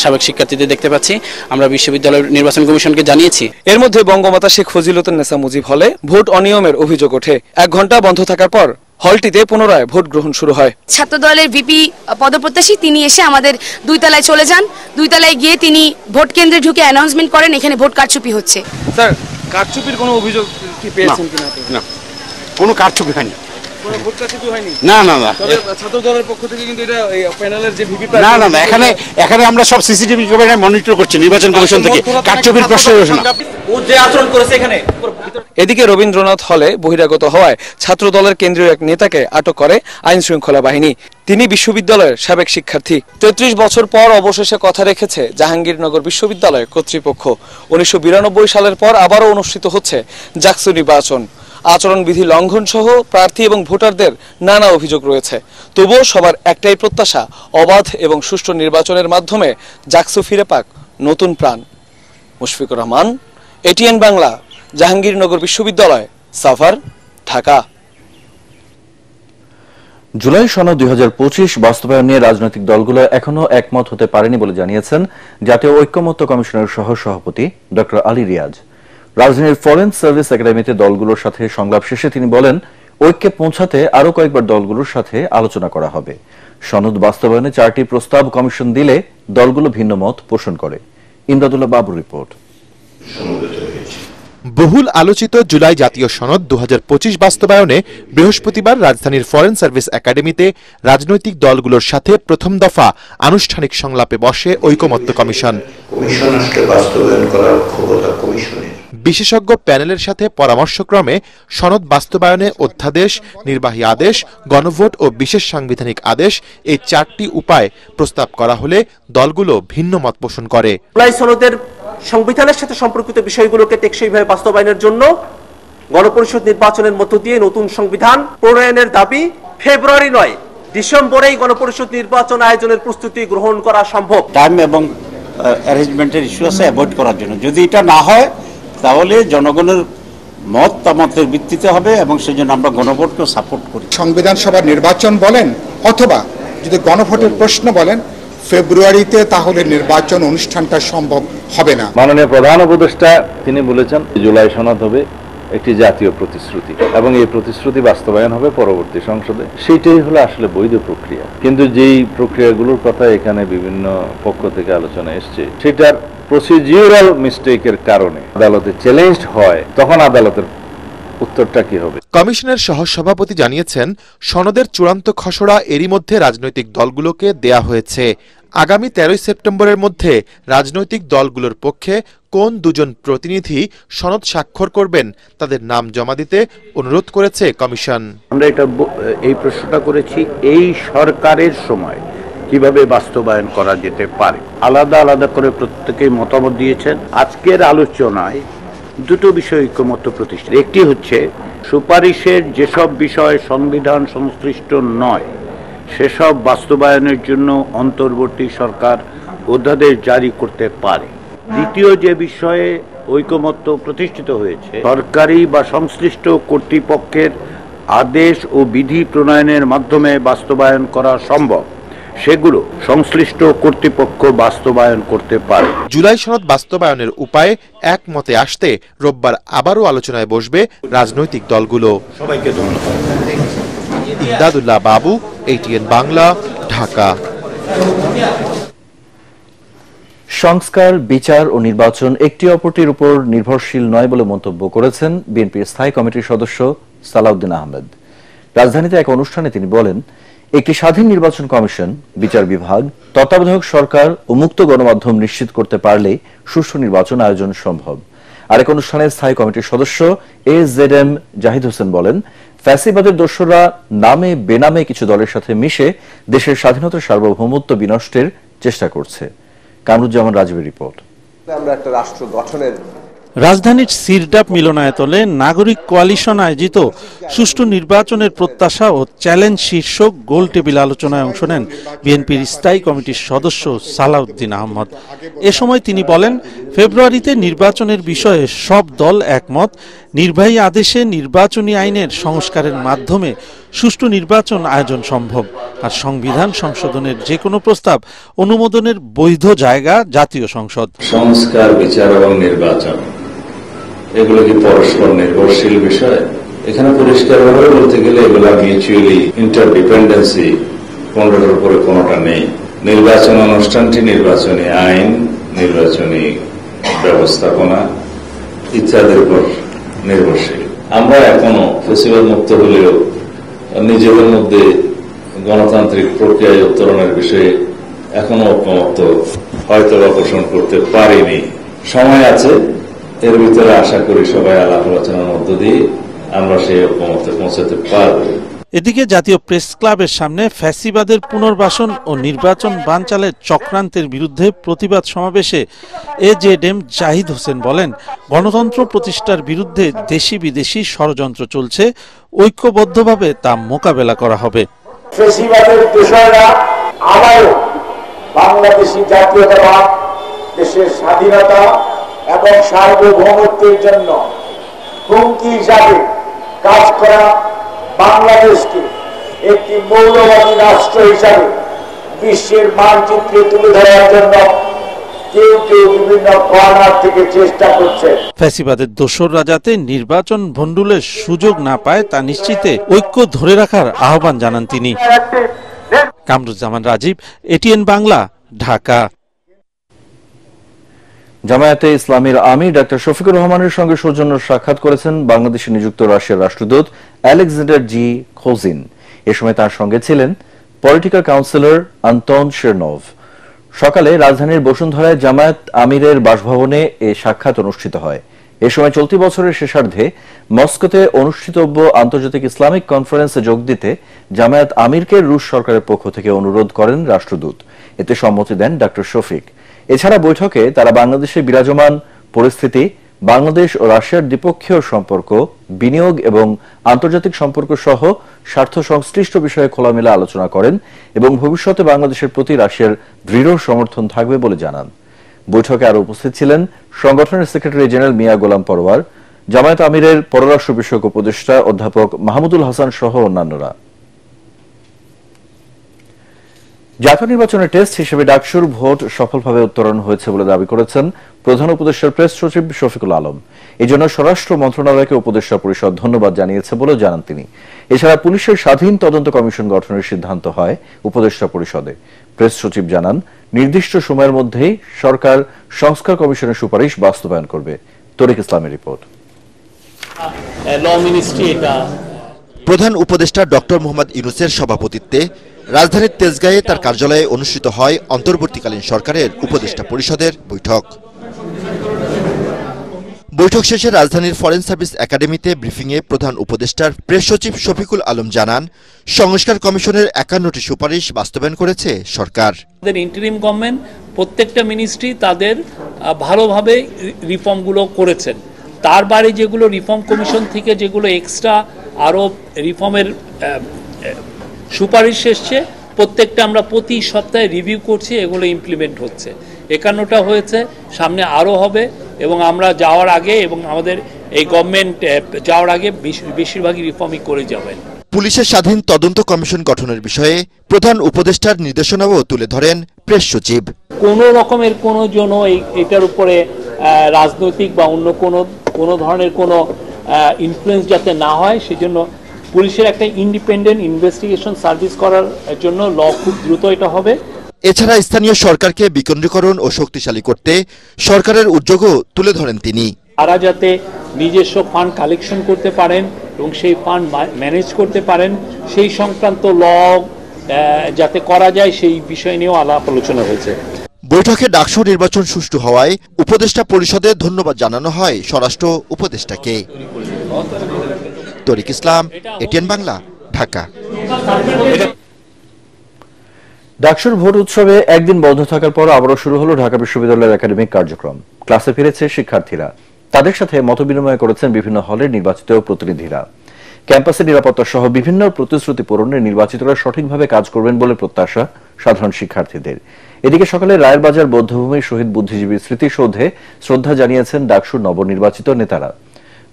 সাবেক শিক্ষার্থীদের দেখতে পাচ্ছি। আমরা বিশ্ববিদ্যালয় নির্বাচন কমিশনকে জানিয়েছি। এর মধ্যে বঙ্গমাতা শেখ ফজিলাতুন্নেসা মুজিব হলে ভোট অনিয়মের অভিযোগ ওঠে। 1 ঘণ্টা বন্ধ থাকার পর হলটিতে পুনরায় ভোট গ্রহণ শুরু হয়। ছাত্র দলের ভিপি পদপ্রত্যাশী তিনি এসে আমাদের 2 তলায় চলে যান। 2 তলায় গিয়ে তিনি ভোট কেন্দ্রে ঢুকে অ্যানাউন্সমেন্ট করেন এখানে ভোট কারচুপি হচ্ছে। স্যার, কারচুপির কোনো অভিযোগ কি পেয়েছেন কিনা? না, কোনো কারচুপি হয়নি। কোনো ভোট কারচুপি হয়নি? না না না। তবে ছাত্র দলের পক্ষ থেকে কিন্তু এটা এই প্যানেলের যে ভিপি না না না, এখানে আমরা সব সিসিটিভি ক্যামেরায় মনিটর করছি নির্বাচন কমিশন থেকে। কারচুপির প্রশ্ন ওঠে না। ও যে আচরণ করেছে এখানে। এদিকে রবীন্দ্রনাথ হলে বহিরাগত হওয়ায় ছাত্র দলের কেন্দ্রীয় এক নেতাকে আটক করে আইন শৃঙ্খলা বাহিনী। তিনি বিশ্ববিদ্যালয়ের সাবেক শিক্ষার্থী। 33 বছর পর অবশেষে কথা রেখেছে জাহাঙ্গীরনগর বিশ্ববিদ্যালয় কর্তৃপক্ষ। 1992 সালের পর আবারও অনুষ্ঠিত হচ্ছে জাকসু নির্বাচন। আচরণবিধি লঙ্ঘন সহ প্রার্থী এবং ভোটারদের নানা অভিযোগ রয়েছে। তবুও সবার একটাই প্রত্যাশা, অবাধ এবং সুষ্ঠু নির্বাচনের মাধ্যমে জাকসু ফিরে পাক নতুন প্রাণ। মুশফিকুর রহমান, এটিএন বাংলা, জাহাঙ্গীরনগর বিশ্ববিদ্যালয়, সাভার, ঢাকা। জুলাই সনদ 2025 বাস্তবায়ন নিয়ে রাজনৈতিক দলগুলো এখনো একমত হতে পারেনি বলে জানিয়েছেন জাতীয় ঐক্যমত্য কমিশনের সহসভাপতি ড আলী রিয়াজ। রাজধানীর ফরেন সার্ভিস একাডেমিতে দলগুলোর সাথে সংলাপ শেষে তিনি বলেন, ঐক্যে পৌঁছাতে আরও কয়েকবার দলগুলোর সাথে আলোচনা করা হবে। সনদ বাস্তবায়নে 4টি প্রস্তাব কমিশন দিলে দলগুলো ভিন্ন মত পোষণ করে। ইমদাদুল্লাহ বাবুর রিপোর্ট। বহুল আলোচিত জুলাই জাতীয় সনদ 2025 বাস্তবায়নে বৃহস্পতিবার রাজধানীর ফরেন সার্ভিস একাডেমিতে রাজনৈতিক দলগুলোর সাথে প্রথম দফা আনুষ্ঠানিক সংলাপে বসে ঐকমত্য কমিশন। বিশেষজ্ঞ প্যানেলের সাথে পরামর্শক্রমে সনদ বাস্তবায়নে অধ্যাদেশ, নির্বাহী আদেশ, গণভোট ও বিশেষ সাংবিধানিক আদেশ এই 4টি উপায় প্রস্তাব করা হলে দলগুলো ভিন্ন মত পোষণ করে। জুলাই সনদের সংবিধানের সাথে সম্পর্কিত বিষয়গুলোকে টেকসইভাবে বাস্তবায়নের জন্য গণপরিষদ নির্বাচনের মধ্য দিয়ে নতুন সংবিধান প্রণয়নের দাবি। ফেব্রুয়ারি নয়, ডিসেম্বরেই গণপরিষদ নির্বাচন আয়োজনের প্রস্তুতি গ্রহণ করা সম্ভব। টাইম এবং অ্যারেঞ্জমেন্টের ইস্যু আছে অ্যাভয়েড করার জন্য। যদি এটা না হয় তাহলে জনগণের মতামতের ভিত্তিতে হবে এবং সেই জন্য আমরা গণভোটকে সাপোর্ট করি। সংবিধান সভার নির্বাচন বলেন অথবা যদি গণভোটের প্রশ্ন বলেন ফেব্রুয়ারিতে, তাহলে নির্বাচন অনুষ্ঠানটা সম্ভব হবে না। মাননীয় প্রধান উপদেষ্টা তিনি বলেছেন জুলাই সনদ হবে একটি জাতীয় প্রতিশ্রুতি এবং এই প্রতিশ্রুতি বাস্তবায়ন হবে পরবর্তী সংসদে। সেটাই হলো আসলে বৈধ প্রক্রিয়া। কিন্তু যেই প্রক্রিয়াগুলোর কথা এখানে বিভিন্ন পক্ষ থেকে আলোচনা এসছে, সেটার প্রসিডিউরাল মিস্টেকের কারণে আদালতে চ্যালেঞ্জড হয়, তখন আদালতের উত্তরটা কি হবে? কমিশনের সহসভাপতি জানিয়েছেন, সনদের চূড়ান্ত খসড়া এরই মধ্যে রাজনৈতিক দলগুলোকে দেয়া হয়েছে। আগামী 13 সেপ্টেম্বরের মধ্যে রাজনৈতিক দলগুলোর পক্ষে কোন দুজন প্রতিনিধি সনদ স্বাক্ষর করবেন তাদের নাম জমা দিতে অনুরোধ করেছে কমিশন। আমরা এই প্রশ্নটা করেছি এই সরকারের সময় কিভাবে বাস্তবায়ন করা যেতে পারে। আলাদা আলাদা করে প্রত্যেকেই মতামত দিয়েছেন। আজকের আলোচনায় দুটো বিষয় ঐক্যমত্য প্রতিষ্ঠা। একটি হচ্ছে সুপারিশের যেসব বিষয় সংবিধান সংশ্লিষ্ট নয় সেসব বাস্তবায়নের জন্য অন্তর্বর্তী সরকার অধ্যাদেশ জারি করতে পারে। দ্বিতীয় যে বিষয়ে ঐকমত্য প্রতিষ্ঠিত হয়েছে, সরকারি বা সংশ্লিষ্ট কর্তৃপক্ষের আদেশ ও বিধি প্রণয়নের মাধ্যমে বাস্তবায়ন করা সম্ভব, সেগুলো সংশ্লিষ্ট কর্তৃপক্ষ বাস্তবায়ন করতে পারে। জুলাই সনদ বাস্তবায়নের উপায়ে একমতে আসতে রোববার আবারও আলোচনায় বসবে রাজনৈতিক দলগুলো। সবাইকে ধন্যবাদ। ইমদাদুল্লাহ বাবু, ATN বাংলা, ঢাকা। সংস্কার, বিচার ও নির্বাচন একটি অপরটির উপর নির্ভরশীল নয় বলে মন্তব্য করেছেন বিএনপির স্থায়ী কমিটির সদস্য সালাউদ্দিন আহমেদ। রাজধানীতে এক অনুষ্ঠানে তিনি বলেন, একটি স্বাধীন নির্বাচন কমিশন, বিচার বিভাগ, তত্ত্বাবধায়ক সরকার ও মুক্ত গণমাধ্যম নিশ্চিত করতে পারলে সুষ্ঠু নির্বাচন আয়োজন সম্ভব। আরেক অনুষ্ঠানে স্থায়ী কমিটির সদস্য AZM জাহিদ হোসেন বলেন, ফ্যাসিবাদের দোসররা নামে বেনামে কিছু দলের সাথে মিশে দেশের স্বাধীনতার সার্বভৌমত্ব বিনষ্টের চেষ্টা করছে। কামরুজ্জামান রাজীবের রিপোর্ট। আমরা একটা রাষ্ট্র গঠনের রাজধানীর সিরডাপ মিলনায়তনে নাগরিক কোয়ালিশন আয়োজিত সুষ্ঠু নির্বাচনের প্রত্যাশা ও চ্যালেঞ্জ শীর্ষক গোল টেবিল আলোচনায় অংশ নেন বিএনপির স্থায়ী কমিটির সদস্য সালাউদ্দিন আহমদ। এ সময় তিনি বলেন, ফেব্রুয়ারিতে নির্বাচনের বিষয়ে সব দল একমত। নির্বাহী আদেশে নির্বাচনী আইনের সংস্কারের মাধ্যমে সুষ্ঠু নির্বাচন আয়োজন সম্ভব। আর সংবিধান সংশোধনের যে কোনো প্রস্তাব অনুমোদনের বৈধ জায়গা জাতীয় সংসদ। সংস্কার, বিচার এবং নির্বাচন এগুলো কি পরস্পর নির্ভরশীল বিষয়? এখানে পরিষ্কারভাবে বলতে গেলে এগুলা মিউচুয়ালি ইন্টারডিপেন্ডেন্সি, কোনটার উপরে কোনটা নেই। নির্বাচন অনুষ্ঠানটি নির্বাচনী আইন, নির্বাচনী ব্যবস্থাপনা ইত্যাদির উপর নির্ভরশীল। আমরা এখনো ফেসিবাদ মুক্ত হলেও নিজেদের মধ্যে গণতান্ত্রিক প্রক্রিয়ায় উত্তরণের বিষয়ে এখনো ঐকমত্য হয়তো বা পোষণ করতে পারিনি। সময় আছে, এর ভিতরে আশা করি সবাই আলাপ আলোচনার মধ্য দিয়ে আমরা সেই ঐকমত্যে পৌঁছাতে পারব। এদিকে জাতীয় প্রেস ক্লাবের সামনে ফ্যাসিবাদের পুনর্বাসন ও নির্বাচন বানচালের চক্রান্তের বিরুদ্ধে প্রতিবাদ সমাবেশে AZM জাহিদ হোসেন বলেন, গণতন্ত্র প্রতিষ্ঠার বিরুদ্ধে দেশি বিদেশি ষড়যন্ত্র চলছে, ঐক্যবদ্ধভাবে তা মোকাবেলা করা হবে। ফ্যাসিবাদের দোসররা আবারও বাংলাদেশী জাতীয়তাবাদ, দেশের স্বাধীনতা এবং সার্বভৌমত্বের জন্য হুমকি হিসাবে কাজ করা বাংলাদেশকে একটি মৌলবাদী রাষ্ট্র হিসাবে বিশ্বের মানচিত্রে তুলে ধরার জন্য কেউ কেউ বিভিন্ন কর্নার থেকে চেষ্টা করছে। ফ্যাসিবাদের দোসররা যাতে নির্বাচন ভণ্ডুলের সুযোগ না পায় তা নিশ্চিতে ঐক্য ধরে রাখার আহ্বান জানান তিনি। কামরুজ্জামান রাজীব, ATN বাংলা, ঢাকা। জামায়াতে ইসলামীর আমির ডাক্তার শফিকুর রহমানের সঙ্গে সৌজন্য সাক্ষাৎ করেছেন বাংলাদেশে নিযুক্ত রাশিয়ার রাষ্ট্রদূত আলেকজান্ডার জি খোজিন। এ সময় তার সঙ্গে ছিলেন পলিটিক্যাল কাউন্সিলর আন্তন শেরনভ। সকালে রাজধানীর বসুন্ধরায় জামায়াত আমিরের বাসভবনে এ সাক্ষাৎ অনুষ্ঠিত হয়। এ সময় চলতি বছরের শেষার্ধে মস্কোতে অনুষ্ঠিতব্য আন্তর্জাতিক ইসলামিক কনফারেন্সে যোগ দিতে জামায়াত আমিরকে রুশ সরকারের পক্ষ থেকে অনুরোধ করেন রাষ্ট্রদূত। এতে সম্মতি দেন ডক্টর শফিক। এছাড়া বৈঠকে তারা বাংলাদেশে বিরাজমান পরিস্থিতি, বাংলাদেশ ও রাশিয়ার দ্বিপক্ষীয় সম্পর্ক, বিনিয়োগ এবং আন্তর্জাতিক সম্পর্ক সহ স্বার্থ সংশ্লিষ্ট বিষয়ে খোলামেলা আলোচনা করেন এবং ভবিষ্যতে বাংলাদেশের প্রতি রাশিয়ার দৃঢ় সমর্থন থাকবে বলে জানান। বৈঠকে আরো উপস্থিত ছিলেন সংগঠনের সেক্রেটারি জেনারেল মিয়া গোলাম পরওয়ার, জামায়াত আমিরের পররাষ্ট্র বিষয়ক উপদেষ্টা অধ্যাপক মাহমুদুল হাসান সহ অন্যান্যরা। জাতীয় নির্বাচনের টেস্ট হিসেবে ডাকসুর ভোট সফলভাবে উত্তরণ হয়েছে বলে দাবি করেছেন প্রধান উপদেষ্টার প্রেস সচিব শফিকুল আলম। এজন্য স্বরাষ্ট্র মন্ত্রণালয়কে উপদেষ্টা পরিষদ ধন্যবাদ জানিয়েছে বলে জানান তিনি। এছাড়া পুলিশের স্বাধীন তদন্ত কমিশন গঠনের সিদ্ধান্ত হয় উপদেষ্টা পরিষদে। প্রেস সচিব জানান, নির্দিষ্ট সময়ের মধ্যেই সরকার সংস্কার কমিশনের সুপারিশ বাস্তবায়ন করবে। তরিক ইসলামের রিপোর্ট। প্রধান উপদেষ্টা ডক্টর মোহাম্মদ ইউনূসের সভাপতিত্বে রাজধানীর তেজগাঁয়ে তার কার্যালয়ে অনুষ্ঠিত হয় অন্তর্বর্তীকালীন সরকারের উপদেষ্টা পরিষদের বৈঠক। বৈঠক শেষে রাজধানীর ফরেন সার্ভিস একাডেমিতে ব্রিফিংয়ে প্রধান উপদেষ্টার প্রেস সচিব শফিকুল আলম জানান, সংস্কার কমিশনের 51টি সুপারিশ বাস্তবায়ন করেছে সরকার। ইন্টারিম গভর্নমেন্ট প্রত্যেকটা মিনিস্ট্রি তাদের ভালোভাবে রিফর্মগুলো করেছেন। তার বাইরে যেগুলো রিফর্ম কমিশন থেকে যেগুলো এক্সট্রা আরও রিফর্মের সুপারিশ এসছে, প্রত্যেকটা আমরা প্রতি সপ্তাহে রিভিউ করছি, এগুলো ইমপ্লিমেন্ট হচ্ছে। 51টা হয়েছে, সামনে আরও হবে এবং আমরা যাওয়ার আগে এবং আমাদের এই গভর্নমেন্ট যাওয়ার আগে বেশিরভাগই রিফর্মই করে যাবেন। পুলিশের স্বাধীন তদন্ত কমিশন গঠনের বিষয়ে প্রধান উপদেষ্টার নির্দেশনাও তুলে ধরেন প্রেস সচিব। কোনো রকমের কোনো জন্য এটার উপরে রাজনৈতিক বা অন্য কোনো ধরনের কোনো ইনফ্লুয়েন্স যাতে না হয়, সেজন্য পুলিশের একটা ইন্ডিপেন্ডেন্ট ইনভেস্টিগেশন সার্ভিস করার জন্য ল খুব দ্রুত এটা হবে। এছাড়া স্থানীয় সরকারকে বিকেন্দ্রীকরণ ও শক্তিশালী করতে সরকারের উদ্যোগও তুলে ধরেন তিনি। তারা যাতে নিজস্ব ফান্ড কালেকশন করতে পারেন এবং সেই ফান্ড ম্যানেজ করতে পারেন, সেই সংক্রান্ত ল যাতে করা যায়, সেই বিষয় নিয়েও আলাপ আলোচনা হয়েছে। বৈঠকে ডাকসু নির্বাচন সুষ্ঠু হওয়ায় উপদেষ্টা পরিষদে ধন্যবাদ জানানো হয় স্বরাষ্ট্র উপদেষ্টাকে। তরিক ইসলাম, এটিএন বাংলা, ঢাকা। ডাকসুর ভোট উৎসবে একদিন বন্ধ থাকার পর আবারও শুরু হলো ঢাকা বিশ্ববিদ্যালয়ের একাডেমিক কার্যক্রম। ক্লাসে ফিরেছে শিক্ষার্থীরা, তাদের সাথে মতবিনিময় করেছেন বিভিন্ন হলের নির্বাচিত প্রতিনিধিরা। ক্যাম্পাসের নিরাপত্তা সহ বিভিন্ন প্রতিশ্রুতি পূরণে নির্বাচিতরা সঠিকভাবে কাজ করবেন বলে প্রত্যাশা সাধারণ শিক্ষার্থীদের। এদিকে সকালে রায়ের বাজার বৌদ্ধভূমি শহীদ বুদ্ধিজীবী স্মৃতিসৌধে শ্রদ্ধা জানিয়েছেন ডাকসুর নবনির্বাচিত নেতারা।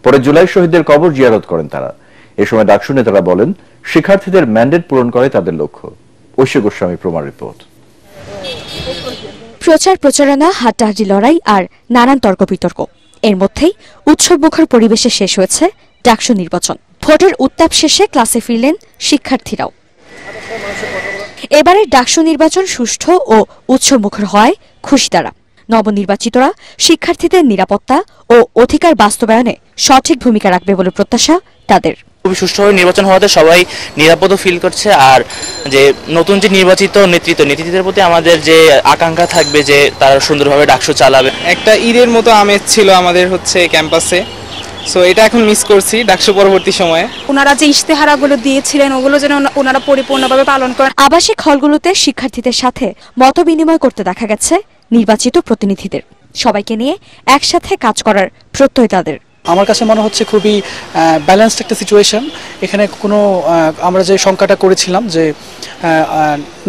পরে জুলাই শহীদদের কবর জিয়ারত করেন তারা। এ সময় ডাকসু নেতারা বলেন, শিক্ষার্থীদের ম্যান্ডেট পূরণ করে তাদের লক্ষ্য। ঐশী গোস্বামী প্রমাণ রিপোর্ট। প্রচার প্রচারণা, হাড্ডাহাড্ডি লড়াই আর নানান তর্ক বিতর্ক, এর মধ্যেই উৎসবমুখর পরিবেশে শেষ হয়েছে ডাকসু নির্বাচন। ভোটের উত্তাপ শেষে ক্লাসে ফিরলেন শিক্ষার্থীরাও। এবারের ডাকসু নির্বাচন সুষ্ঠু ও উৎসবমুখর হয় খুশি তারা। নবনির্বাচিতরা শিক্ষার্থীদের নিরাপত্তা ও অধিকার বাস্তবায়নে সঠিক ভূমিকা রাখবে বলে প্রত্যাশা তাদের। খুবই সুষ্ঠুভাবে নির্বাচন হওয়াতে সবাই নিরাপদ ফিল করছে। আর যে নতুন যে নির্বাচিত নেতৃত্বের প্রতি আমাদের যে আকাঙ্ক্ষা থাকবে যে তারা সুন্দরভাবে ডাকসু চালাবে। একটা ঈদের মতো আমেজ ছিল আমাদের ক্যাম্পাসে, সো এটা এখন মিস করছি ডাকসু পরবর্তী সময়ে। ওনারা যে ইশতেহারগুলো দিয়েছিলেন ওগুলো যেন ওনারা পরিপূর্ণভাবে পালন করেন। আবাসিক হলগুলোতে শিক্ষার্থীদের সাথে মত বিনিময় করতে দেখা গেছে নির্বাচিত প্রতিনিধিদের। সবাইকে নিয়ে একসাথে কাজ করার প্রত্যয় তাদের। আমার কাছে মনে হচ্ছে খুবই ব্যালেন্সড একটা সিচুয়েশন। এখানে কোনো আমরা যে শঙ্কাটা করেছিলাম যে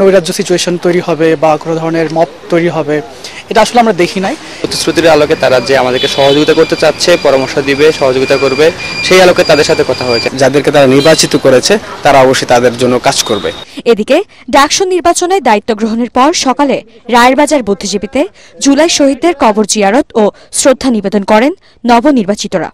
নৈরাজ্য সিচুয়েশন তৈরি হবে বা কোনো ধরনের মব তৈরি হবে, এটা আসলে আমরা দেখি নাই। প্রতিশ্রুতির আলোকে তারা যে আমাদেরকে সহযোগিতা করতে চাচ্ছে, পরামর্শ দিবে, সহযোগিতা করবে, সেই আলোকে তাদের সাথে কথা হয়েছে। যাদেরকে তারা নির্বাচিত করেছে তারা অবশ্যই তাদের জন্য কাজ করবে। এদিকে ডাকসু নির্বাচনে দায়িত্ব গ্রহণের পর সকালে রায়ের বাজার বুদ্ধিজীবীতে জুলাই শহীদদের কবর জিয়ারত ও শ্রদ্ধা নিবেদন করেন নবনির্বাচিতরা।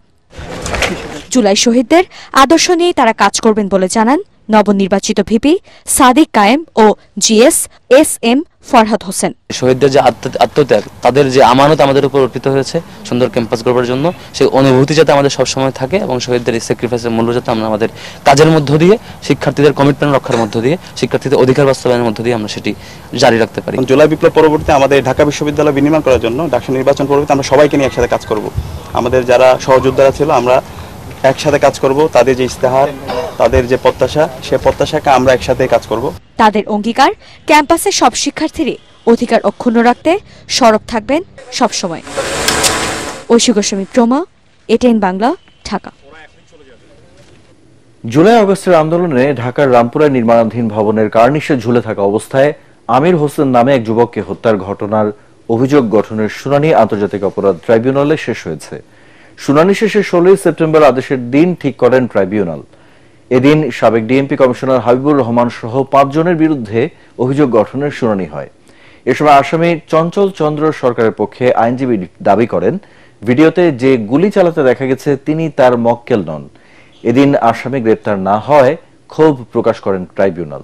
জুলাই শহীদদের আদর্শ নিয়ে তারা কাজ করবেন বলে জানান নবনির্বাচিত ভিপি সাদিক কায়েম ও GS S M Farhad Hossain. শহীদদের যে আত্মত্যাগ, তাদের যে আমানত আমাদের উপর অর্পিত হয়েছে সুন্দর ক্যাম্পাস গড়বার জন্য, সেই অনুভূতি যাতে আমাদের সবসময় থাকে এবং শহীদদের এই স্যাক্রিফাইসের মূল্য যাতে আমরা আমাদের কাজের মধ্য দিয়ে, শিক্ষার্থীদের কমিটমেন্ট রক্ষার মধ্য দিয়ে, শিক্ষার্থীদের অধিকার বাস্তবায়নের মধ্য দিয়ে আমরা সেটি জারি রাখতে পারি। জুলাই বিপ্লব পরবর্তীতে আমাদের ঢাকা বিশ্ববিদ্যালয় বিনির্মাণ করার জন্য ডাকসু নির্বাচন পরবর্তীতে আমরা সবাইকে নিয়ে একসাথে কাজ করব। আমাদের যারা সহযোদ্ধারা ছিল আমরা একসাথে কাজ করব, তাদের যে ইস্তেহার, তাদের যে প্রত্যাশা, সে প্রত্যাশাকে আমরা একসাথে কাজ করব। তাদের অঙ্গীকার, ক্যাম্পাসে সব শিক্ষার্থীরই অধিকার অক্ষুণ্ণ রাখতে সরব থাকবেন সবসময়। ঐশী গোস্বামী প্রমা, এটিএন বাংলা, ঢাকা। জুলাই আগস্টের আন্দোলনে ঢাকার রামপুরায় নির্মাণাধীন ভবনের কার্নিশে ঝুলে থাকা অবস্থায় আমির হোসেন নামে এক যুবককে হত্যার ঘটনার অভিযোগ গঠনের শুনানি আন্তর্জাতিক অপরাধ ট্রাইব্যুনালে শেষ হয়েছে। শুনানি শেষে 16 সেপ্টেম্বর আদেশের দিন ঠিক করেন ট্রাইব্যুনাল। এদিন সাবেক ডিএমপি কমিশনার হাবিবুর রহমান সহ 5 জনের বিরুদ্ধে অভিযোগ গঠনের শুনানি হয়। এ সময় আসামি চঞ্চল চন্দ্র সরকারের পক্ষে আইনজীবী দাবি করেন, ভিডিওতে যে গুলি চালাতে দেখা গেছে তিনি তার মক্কেল নন। এদিন আসামি গ্রেপ্তার না হয় ক্ষোভ প্রকাশ করেন ট্রাইব্যুনাল।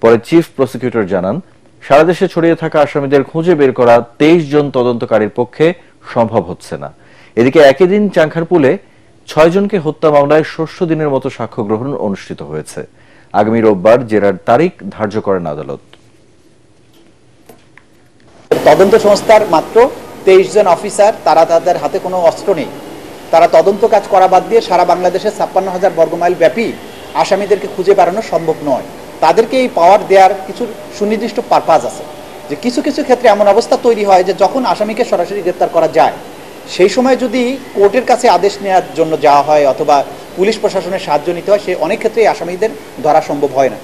পরে চিফ প্রসিকিউটর জানান, সারা দেশে ছড়িয়ে থাকা আসামিদের খুঁজে বের করা 23 জন তদন্তকারীর পক্ষে সম্ভব হচ্ছে না। এদিকে একই দিন চাংখারপুলে 6 জনকে হত্যা মামলায় ষষ্ঠ দিনের মতো সাক্ষ্য গ্রহণ অনুষ্ঠিত হয়েছে। আগামী রোববার জেরার তারিখ ধার্য করেন আদালত। তদন্ত সংস্থার মাত্র 23 জন অফিসার, তারা তাদের হাতে কোনো অস্ত্র নেই। তারা তদন্ত কাজ করা বাদ দিয়ে সারা বাংলাদেশে 56,000 বর্গমাইল ব্যাপী আসামিদেরকে খুঁজে বেড়ানো সম্ভব নয়। তাদেরকে এই পাওয়ার দেওয়ার কিছু সুনির্দিষ্ট পারপাস আছে, যে কিছু কিছু ক্ষেত্রে এমন অবস্থা তৈরি হয় যে যখন আসামিকে সরাসরি গ্রেপ্তার করা যায়, সেই সময় যদি কোর্টের কাছে আদেশ নেওয়ার জন্য যাওয়া হয় অথবা পুলিশ প্রশাসনের সাহায্য নিতে হয়, সে অনেক ক্ষেত্রে আসামিদের ধরা সম্ভব হয় না।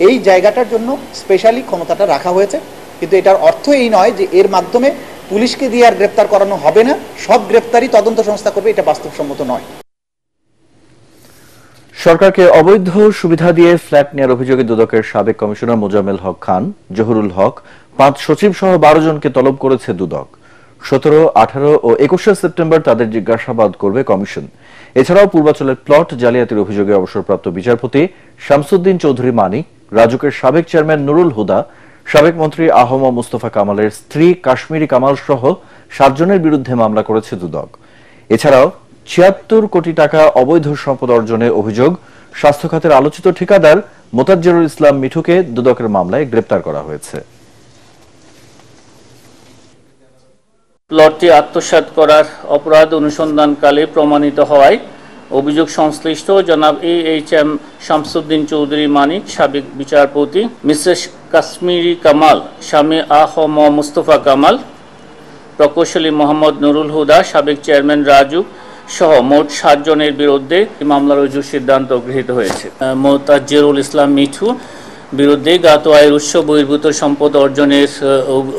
এই জায়গাটার জন্য স্পেশালি ক্ষমতাটা রাখা হয়েছে, কিন্তু এটার অর্থ এই নয় যে এর মাধ্যমে পুলিশকে দিয়ে আর গ্রেপ্তার করানো হবে না, সব গ্রেপ্তারই তদন্ত সংস্থা করবে, এটা বাস্তবসম্মত নয়। সরকারকে অবৈধ সুবিধা দিয়ে ফ্ল্যাট নেওয়ার অভিযোগে দুদকের সাবেক কমিশনার মোজাম্মেল হক খান, জহুরুল হক, 5 সচিব সহ 12 জনকে তলব করেছে দুদক। 17, 18 ও 21 সেপ্টেম্বর তাদের জিজ্ঞাসাবাদ করবে কমিশন। এছাড়াও পূর্বাঞ্চলের প্লট জালিয়াতির অভিযোগে অবসরপ্রাপ্ত বিচারপতি শামসুদ্দিন চৌধুরী মানিক, রাজুকের সাবেক চেয়ারম্যান নুরুল হুদা, সাবেক মন্ত্রী আহম মুস্তফা কামালের স্ত্রী কাশ্মীরি কামাল সহ 7 জনের বিরুদ্ধে মামলা করেছে দুদক। এছাড়াও 76 কোটি টাকা অবৈধ সম্পদ অর্জনে অভিযোগ স্বাস্থ্য খাতের আলোচিত ঠিকাদার মোতাজ্জেরুল ইসলাম মিঠুকে দুদকের মামলায় গ্রেপ্তার করা হয়েছে। প্লটটি আত্মসাৎ করার অপরাধ অনুসন্ধানকালে প্রমাণিত হওয়ায় অভিযোগ সংশ্লিষ্ট জনাব AHM শামসুদ্দিন চৌধুরী মানিক, সাবেক বিচারপতি, মিসেস কাশ্মীরি কামাল, স্বামী আহম মুস্তফা কামাল, প্রকৌশলী মোহাম্মদ নুরুল হুদা, সাবেক চেয়ারম্যান রাজু সহ মোট 7 জনের বিরুদ্ধে মামলা রুজুর সিদ্ধান্ত গৃহীত হয়েছে। মোতাজ্জেরুল ইসলাম মিঠু বিরুদ্ধে জ্ঞাত আয়ের উৎস বহির্ভূত সম্পদ অর্জনের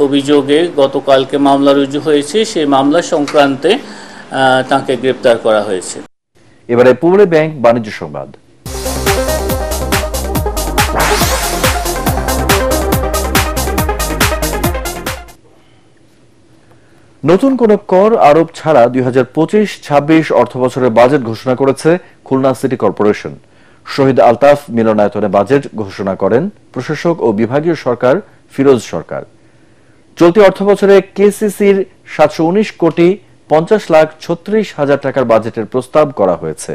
অভিযোগে গতকালকে মামলা রুজু হয়েছে। সেই মামলা সংক্রান্তে তাকে গ্রেপ্তার করা হয়েছে। এবারে পূর্বে ব্যাংক বাণিজ্য সংবাদ। নতুন কোন কর আরোপ ছাড়া 2025-26 অর্থবছরের বাজেট ঘোষণা করেছে খুলনা সিটি কর্পোরেশন। শহীদ আলতাফ মিলনায়তনে বাজেট ঘোষণা করেন প্রশাসক ও বিভাগীয় সরকার ফিরোজ সরকার। চলতি অর্থবছরে কেসিসির 719 কোটি 50,36,000 টাকার বাজেটের প্রস্তাব করা হয়েছে।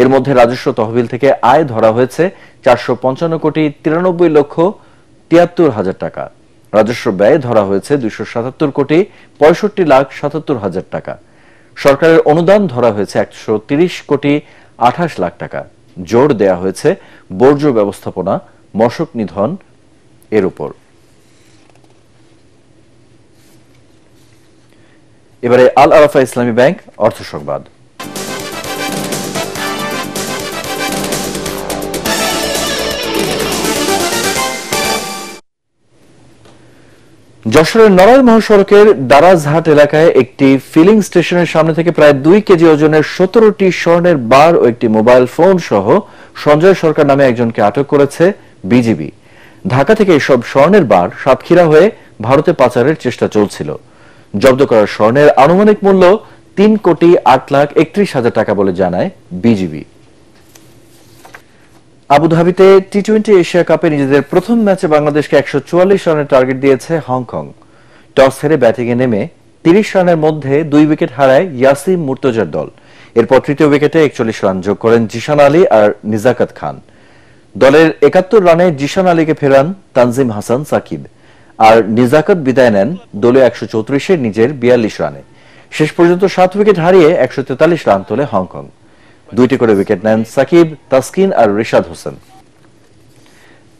এর মধ্যে রাজস্ব তহবিল থেকে আয় ধরা হয়েছে 455 কোটি 93,73,000 টাকা। রাজস্ব ব্যয় ধরা হয়েছে 277 কোটি 65,77,000 টাকা। সরকারের অনুদান ধরা হয়েছে 130 কোটি 28 লাখ টাকা। জোর দেয়া হয়েছে বর্জ্য ব্যবস্থাপনা, মশক নিধন এর উপর। এবারে আল আরাফা ইসলামী ব্যাংক অর্থ সংবাদ। যশোরের নড়াইল মহাসড়কের দারাজহাট এলাকায় একটি ফিলিং স্টেশনের সামনে থেকে প্রায় 2 কেজি ওজনের 17টি স্বর্ণের বার ও একটি মোবাইল ফোন সহ সঞ্জয় সরকার নামে একজনকে আটক করেছে বিজিবি। ঢাকা থেকে এসব স্বর্ণের বার সাতক্ষীরা হয়ে ভারতে পাচারের চেষ্টা চলছিল। জব্দ করা স্বর্ণের আনুমানিক মূল্য 3,08,31,000 টাকা বলে জানায় বিজিবি। আবুধাবিতে টি-20 এশিয়া কাপে নিজেদের প্রথম ম্যাচে বাংলাদেশকে 144 রানের টার্গেট দিয়েছে হংকং। টস হেরে ব্যাটিংয়ে নেমে 30 রানের মধ্যে 2 উইকেট হারায় ইয়াসিম মুর্তজার দল। এরপর তৃতীয় উইকেটে 41 রান যোগ করেন জিশান আলী আর নিজাকাত খান। দলের 71 রানে জিশান আলীকে ফেরান তানজিম হাসান সাকিব, আর নিজাকাত বিদায় নেন দলীয় 134-এ নিজের 42 রানে। শেষ পর্যন্ত 7 উইকেট হারিয়ে 143 রান তোলে হংকং। 2টি করে উইকেট নেন সাকিব, তাসকিন আর রিশাদ হোসেন।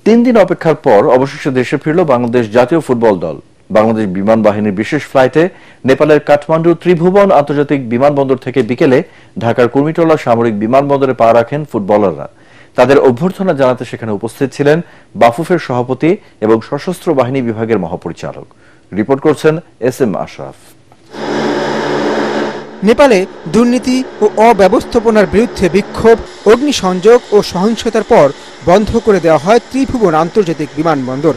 3 দিন অপেক্ষার পর অবশেষে দেশে ফিরল বাংলাদেশ জাতীয় ফুটবল দল। বাংলাদেশ বিমান বাহিনীর বিশেষ ফ্লাইটে নেপালের কাঠমান্ডু ত্রিভুবন আন্তর্জাতিক বিমানবন্দর থেকে বিকেলে ঢাকার কুর্মিটোলা সামরিক বিমানবন্দরে পা রাখেন ফুটবলাররা। তাদের অভ্যর্থনা জানাতে সেখানে উপস্থিত ছিলেন বাফুফের সভাপতি এবং সশস্ত্র বাহিনী বিভাগের মহাপরিচালক। রিপোর্ট করছেন এস.এম. আশরাফ। নেপালে দুর্নীতি ও অব্যবস্থাপনার বিরুদ্ধে বিক্ষোভ, অগ্নিসংযোগ ও সহিংসতার পর বন্ধ করে দেওয়া হয় ত্রিভুবন আন্তর্জাতিক বিমানবন্দর।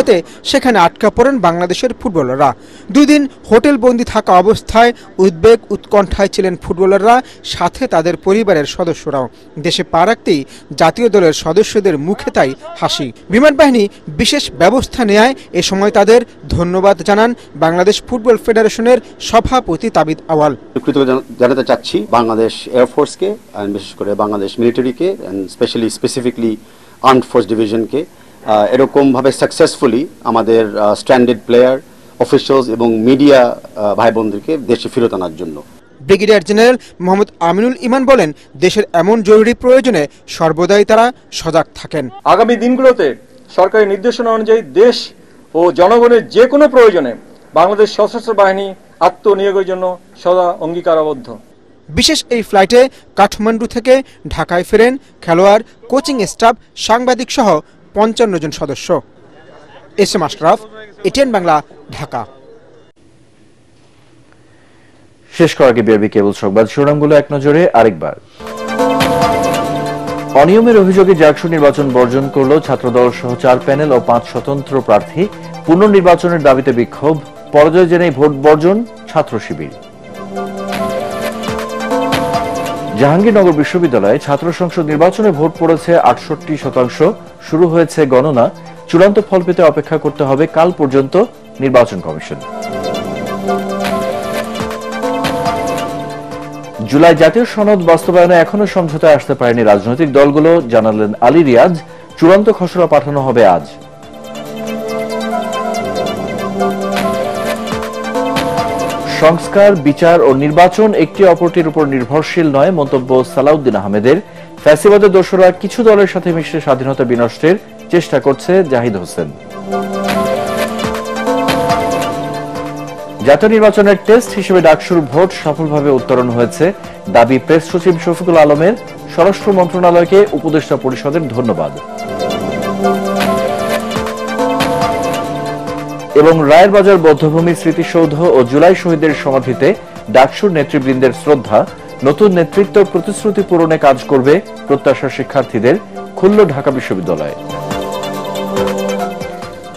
এতে সেখানে আটকা পড়েন বাংলাদেশের ফুটবলাররা। 2 দিন হোটেল বন্দি থাকা অবস্থায় উদ্বেগ উৎকণ্ঠায় ছিলেন ফুটবলাররা, সাথে তাদের পরিবারের সদস্যরাও। দেশে পা রাখতেই জাতীয় দলের সদস্যদের মুখে তাই হাসি। বিমান বাহিনী বিশেষ ব্যবস্থা নেয় এ সময় তাদের ধন্যবাদ জানান বাংলাদেশ ফুটবল ফেডারেশনের সভাপতি তাবিদ আওয়াল। কৃতজ্ঞতা জানাতে চাচ্ছি বাংলাদেশ এয়ারফোর্সকে, বিশেষ করে বাংলাদেশ মিলিটারিকে, স্পেসিফিকলি আর্মড ফোর্স ডিভিশনকে এরকম ভাবে সাকসেসফুলি আমাদের স্ট্যান্ডার্ড প্লেয়ার, অফিশিয়ালস এবং মিডিয়া ভাই বোনদেরকে দেশে ফেরত আনার জন্য। ব্রিগেডিয়ার জেনারেল মোহাম্মদ আমিনুল ইমান বলেন, দেশের এমন জরুরি প্রয়োজনে সর্বদাই তারা সজাগ থাকেন। আগামী দিনগুলোতে সরকারি নির্দেশনা অনুযায়ী দেশ ও জনগণের যে কোনো প্রয়োজনে বাংলাদেশ সশস্ত্র বাহিনী আত্মনিয়োগের জন্য সদা অঙ্গীকারাবদ্ধ। বিশেষ এই ফ্লাইটে কাঠমান্ডু থেকে ঢাকায় ফেরেন খেলোয়াড়, কোচিং স্টাফ, সাংবাদিক সহ 55 জন সদস্য। এস.এম. আশরাফ, এটিএন বাংলা, ঢাকা। শেষ করার আগে বিআরবি কেবল সংবাদ শিরোনামগুলো এক নজরে আরেকবার। অনিয়মের অভিযোগে জাকসু নির্বাচন বর্জন করল ছাত্রদল সহ 4 প্যানেল ও 5 স্বতন্ত্র প্রার্থী। পুনর্নির্বাচনের দাবিতে বিক্ষোভ, পরাজয় জেনেই ভোট বর্জন ছাত্র শিবির। জাহাঙ্গীরনগর বিশ্ববিদ্যালয়ে ছাত্র সংসদ নির্বাচনে ভোট পড়েছে 68%। শুরু হয়েছে গণনা, চূড়ান্ত ফল পেতে অপেক্ষা করতে হবে কাল পর্যন্ত নির্বাচন কমিশন। জুলাই জাতীয় সনদ বাস্তবায়নে এখনো সমঝোতায় আসতে পারেনি রাজনৈতিক দলগুলো, জানালেন আলী রিয়াজ। চূড়ান্ত খসড়া পাঠানো হবে আজ। সংস্কার, বিচার ও নির্বাচন একটি অপরটির উপর নির্ভরশীল নয়, মন্তব্য সালাউদ্দিন আহমেদের। ফ্যাসিবাদের দোসররা কিছু দলের সাথে মিশে স্বাধীনতা বিনষ্টের চেষ্টা করছে, জাহিদ হোসেন। জাতীয় নির্বাচনের টেস্ট হিসেবে ডাকসুর ভোট সফলভাবে উত্তরণ হয়েছে, দাবি প্রেস সচিব শফিকুল আলমের। স্বরাষ্ট্র মন্ত্রণালয়কে উপদেষ্টা পরিষদের ধন্যবাদ। এবং রায়ের বাজার বৌদ্ধভূমি স্মৃতিসৌধ ও জুলাই শহীদদের সমাধিতে ডাকসুর নেতৃবৃন্দের শ্রদ্ধা। নতুন নেতৃত্ব প্রতিশ্রুতি পূরণে কাজ করবে, প্রত্যাশা শিক্ষার্থীদের। খুলল ঢাকা বিশ্ববিদ্যালয়।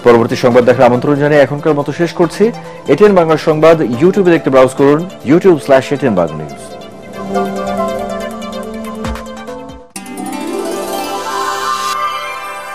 পরবর্তী সংবাদ দেখার আমন্ত্রণ জানিয়ে এখনকার মতো শেষ করছি। এটিএন বাংলা সংবাদ ইউটিউবে দেখতে ব্রাউজ করুন, youtube/ATN Bangla News।